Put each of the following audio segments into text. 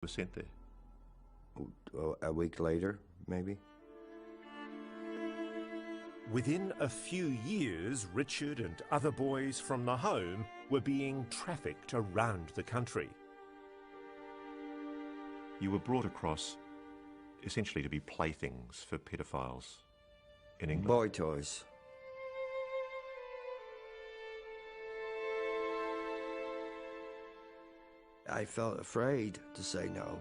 was sent there? A week later, maybe. Within a few years, Richard and other boys from the home were being trafficked around the country. You were brought across essentially to be playthings for pedophiles in England. Boy toys. I felt afraid to say no.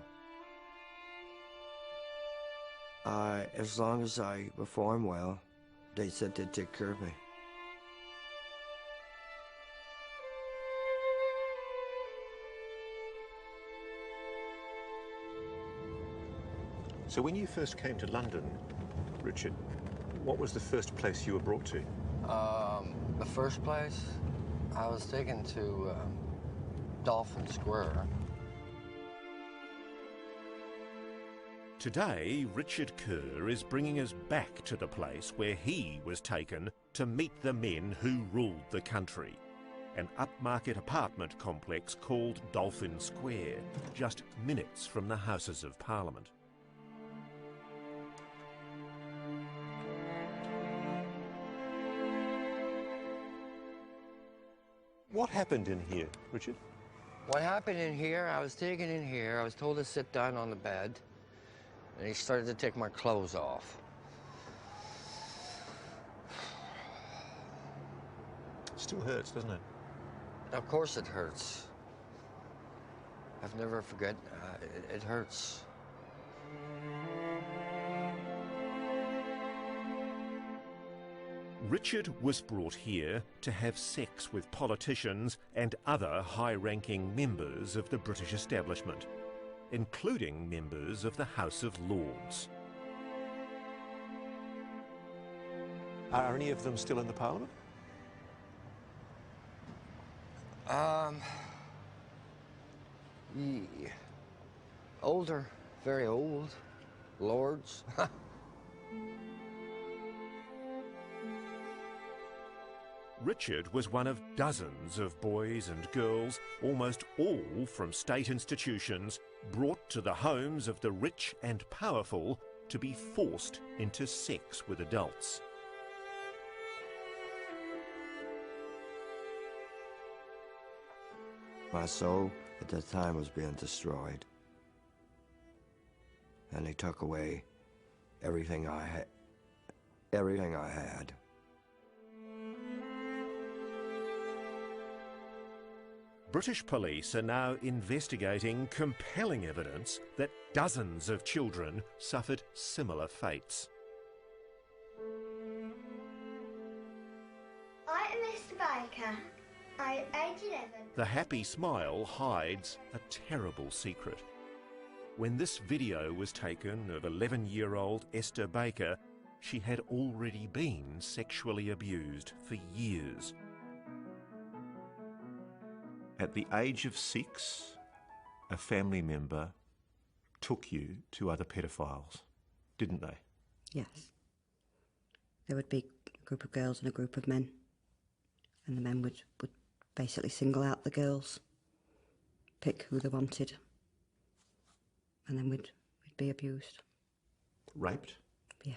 As long as I performed well, they said they'd take care of me. So when you first came to London, Richard, what was the first place you were brought to? The first place, I was taken to Dolphin Square. Today, Richard Kerr is bringing us back to the place where he was taken to meet the men who ruled the country. An upmarket apartment complex called Dolphin Square, just minutes from the Houses of Parliament. What happened in here, Richard? What happened in here, I was taken in here, I was told to sit down on the bed, and he started to take my clothes off. Still hurts, doesn't it? Of course it hurts. I've never forget, it hurts. Richard was brought here to have sex with politicians and other high-ranking members of the British establishment, including members of the House of Lords. Are any of them still in the Parliament? Yeah. Older, very old, lords. Richard was one of dozens of boys and girls, almost all from state institutions, brought to the homes of the rich and powerful to be forced into sex with adults. My soul at that time was being destroyed. And they took away everything I had. British police are now investigating compelling evidence that dozens of children suffered similar fates. I am Mr. Baker. I am age 11. The happy smile hides a terrible secret. When this video was taken of 11-year-old Esther Baker, she had already been sexually abused for years. At the age of 6, a family member took you to other pedophiles, didn't they? Yes. There would be a group of girls and a group of men. And the men would basically single out the girls, pick who they wanted, and then we'd be abused. Raped? Yeah.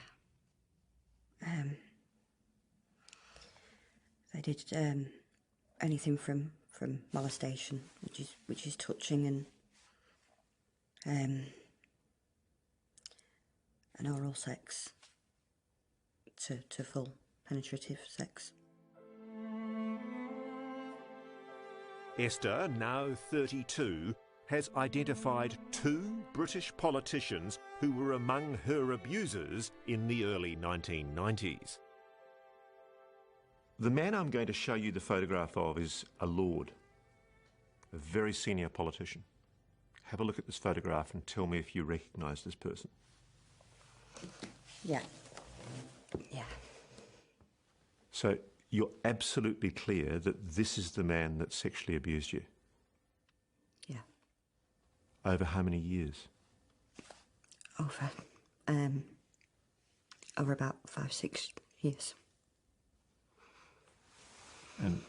They did anything from molestation, which is touching, and oral sex to full penetrative sex. Esther, now 32, has identified 2 British politicians who were among her abusers in the early 1990s. The man I'm going to show you the photograph of is a lord, a very senior politician. Have a look at this photograph and tell me if you recognise this person. Yeah. Yeah. So you're absolutely clear that this is the man that sexually abused you? Yeah. Over how many years? Over about 5-6 years. And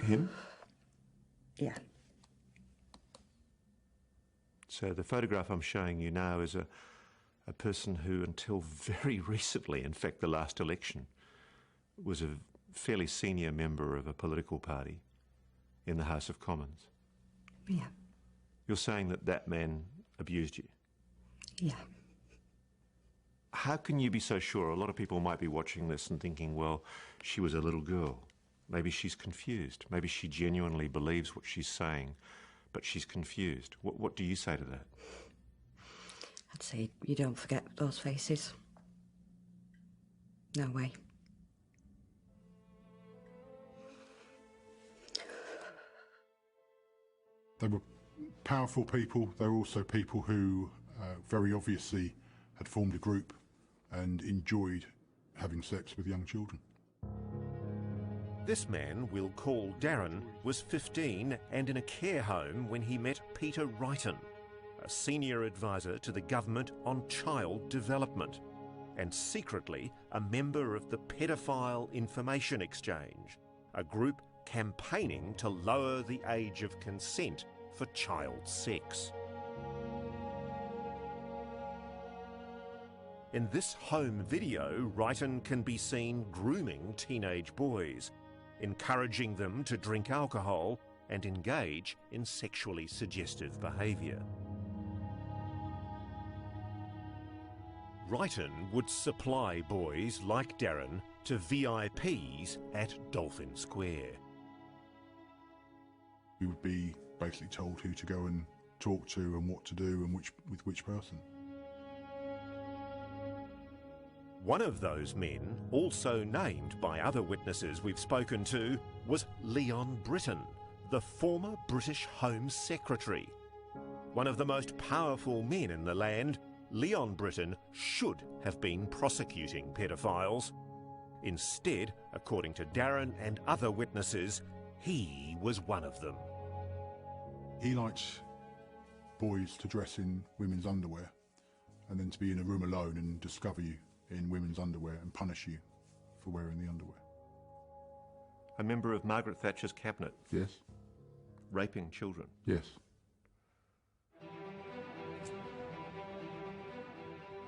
him? Yeah. So the photograph I'm showing you now is a person who, until very recently, in fact the last election, was a fairly senior member of a political party in the House of Commons. Yeah. You're saying that that man abused you? Yeah. How can you be so sure? A lot of people might be watching this and thinking, well, she was a little girl. Maybe she's confused. Maybe she genuinely believes what she's saying, but she's confused. What do you say to that? I'd say you don't forget those faces. No way. They were powerful people. They were also people who very obviously had formed a group and enjoyed having sex with young children. This man, we'll call Darren, was 15 and in a care home when he met Peter Wrighton, a senior advisor to the government on child development, and secretly a member of the Paedophile Information Exchange, a group campaigning to lower the age of consent for child sex. In this home video, Wrighton can be seen grooming teenage boys, encouraging them to drink alcohol and engage in sexually suggestive behaviour. Wrighton would supply boys like Darren to VIPs at Dolphin Square. We would be basically told who to go and talk to and what to do and with which person. One of those men, also named by other witnesses we've spoken to, was Leon Britton, the former British Home Secretary. One of the most powerful men in the land, Leon Britton should have been prosecuting paedophiles. Instead, according to Darren and other witnesses, he was one of them. He liked boys to dress in women's underwear and then to be in a room alone and discover you in women's underwear and punish you for wearing the underwear. A member of Margaret Thatcher's cabinet? Yes. Raping children? Yes.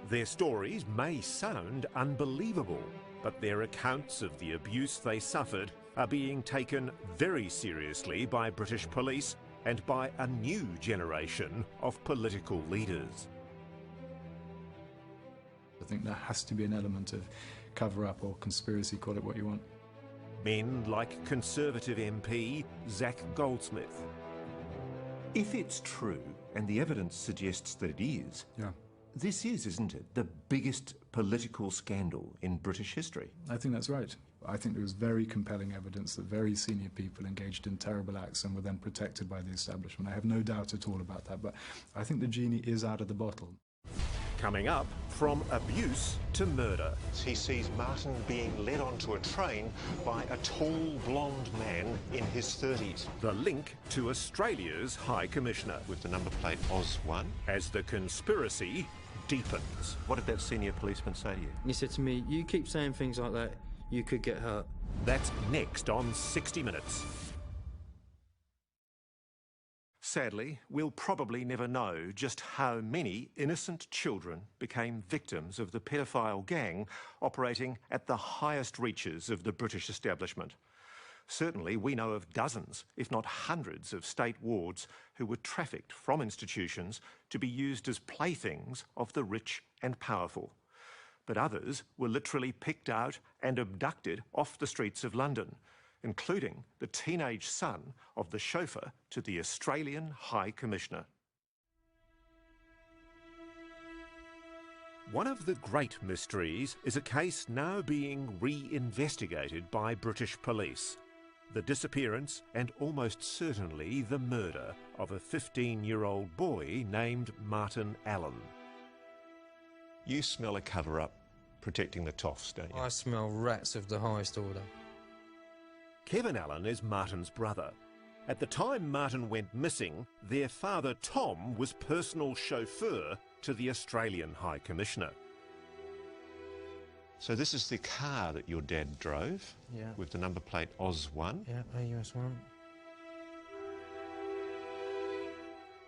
Their stories may sound unbelievable, but their accounts of the abuse they suffered are being taken very seriously by British police and by a new generation of political leaders. I think there has to be an element of cover-up or conspiracy, call it what you want. Men like Conservative MP Zac Goldsmith. If it's true, and the evidence suggests that it is, Yeah. this is, isn't it, the biggest political scandal in British history? I think that's right. I think there was very compelling evidence that very senior people engaged in terrible acts and were then protected by the establishment. I have no doubt at all about that, but I think the genie is out of the bottle. Coming up, from abuse to murder. He sees Martin being led onto a train by a tall, blonde man in his 30s. The link to Australia's High Commissioner, With the number plate Oz1. as the conspiracy deepens. What did that senior policeman say to you? He said to me, you keep saying things like that, you could get hurt. That's next on 60 Minutes. Sadly, we'll probably never know just how many innocent children became victims of the paedophile gang operating at the highest reaches of the British establishment. Certainly, we know of dozens, if not hundreds, of state wards who were trafficked from institutions to be used as playthings of the rich and powerful. But others were literally picked out and abducted off the streets of London, including the teenage son of the chauffeur to the Australian High Commissioner. One of the great mysteries is a case now being re-investigated by British police. The disappearance and almost certainly the murder of a 15-year-old boy named Martin Allen. You smell a cover-up protecting the toffs, don't you? I smell rats of the highest order. Kevin Allen is Martin's brother. At the time Martin went missing, their father Tom was personal chauffeur to the Australian High Commissioner. So this is the car that your dad drove? Yeah. With the number plate Oz1? Yeah, AUS1.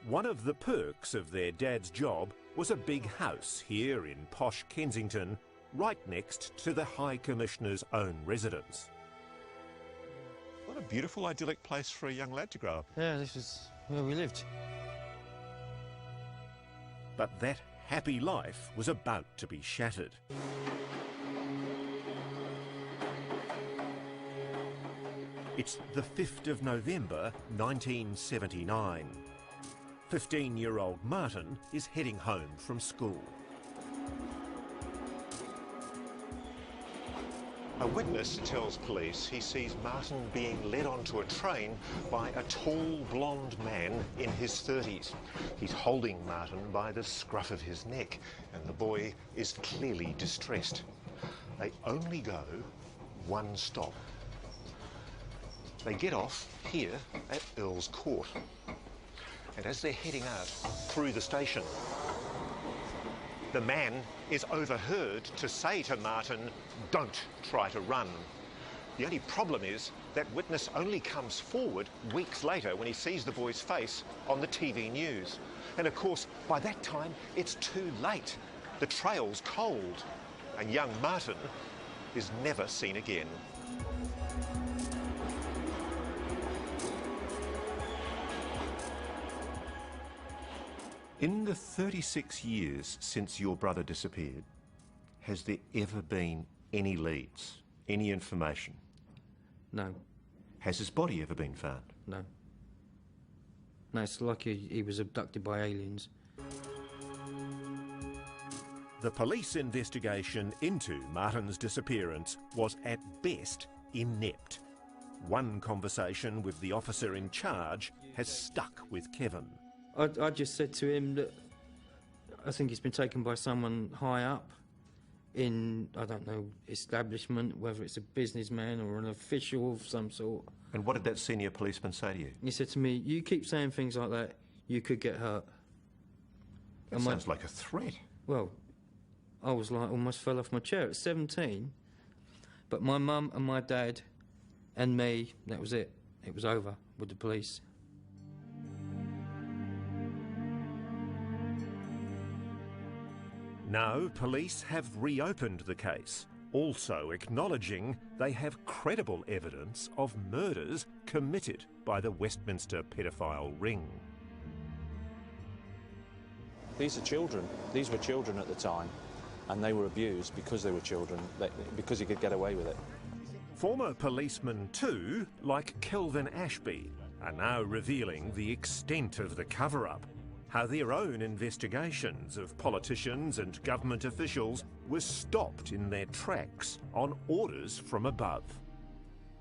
One of the perks of their dad's job was a big house here in posh Kensington, right next to the High Commissioner's own residence. What a beautiful, idyllic place for a young lad to grow up. Yeah, this is where we lived. But that happy life was about to be shattered. It's the 5th of November, 1979. 15-year-old Martin is heading home from school. A witness tells police he sees Martin being led onto a train by a tall, blonde man in his 30s. He's holding Martin by the scruff of his neck, and the boy is clearly distressed. They only go one stop. They get off here at Earl's Court. And as they're heading out through the station, the man is overheard to say to Martin, "Don't try to run." The only problem is that witness only comes forward weeks later when he sees the boy's face on the TV news. And of course, by that time, it's too late. The trail's cold, and young Martin is never seen again. In the 36 years since your brother disappeared, has there ever been any leads, any information? No. Has his body ever been found? No. No, it's like he was abducted by aliens. The police investigation into Martin's disappearance was at best inept. One conversation with the officer in charge has stuck with Kevin. I just said to him that I think he's been taken by someone high up in, I don't know, establishment, whether it's a businessman or an official of some sort. And what did that senior policeman say to you? He said to me, "You keep saying things like that, you could get hurt." That sounds like a threat. Well, I was like, almost fell off my chair at 17. But my mum and my dad and me, that was it. It was over with the police. Now, police have reopened the case, also acknowledging they have credible evidence of murders committed by the Westminster paedophile ring. These are children. These were children at the time, and they were abused because they were children, because he could get away with it. Former policemen too, like Kelvin Ashby, are now revealing the extent of the cover-up, how their own investigations of politicians and government officials were stopped in their tracks on orders from above.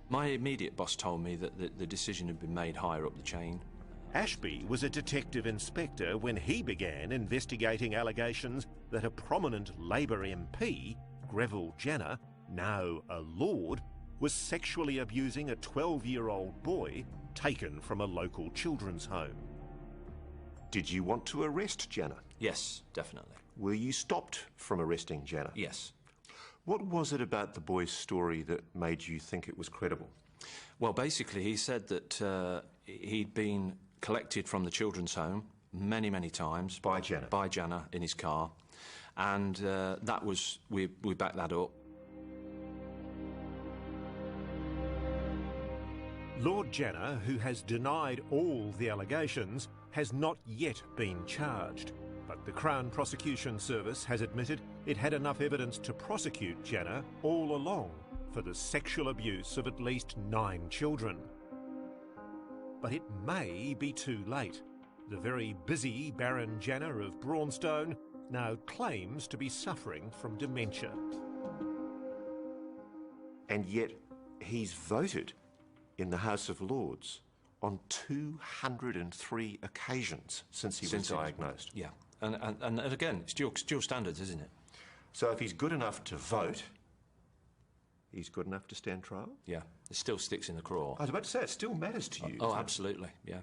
My immediate boss told me that the decision had been made higher up the chain. Ashby was a detective inspector when he began investigating allegations that a prominent Labour MP, Greville Jenner, now a Lord, was sexually abusing a 12-year-old boy taken from a local children's home. Did you want to arrest Jenner? Yes, definitely. Were you stopped from arresting Jenner? Yes. What was it about the boy's story that made you think it was credible? Well, basically, he said that he'd been collected from the children's home many, many times. By Jenner? By Jenner in his car. And that was, we backed that up. Lord Jenner, who has denied all the allegations, has not yet been charged. But the Crown Prosecution Service has admitted it had enough evidence to prosecute Jenner all along for the sexual abuse of at least 9 children. But it may be too late. The very busy Baron Jenner of Braunstone now claims to be suffering from dementia. And yet he's voted in the House of Lords on 203 occasions since he was diagnosed. Yeah, and again, it's dual standards, isn't it? So if he's good enough to vote, he's good enough to stand trial? Yeah, it still sticks in the craw. I was about to say, it still matters to you. Oh, absolutely, yeah.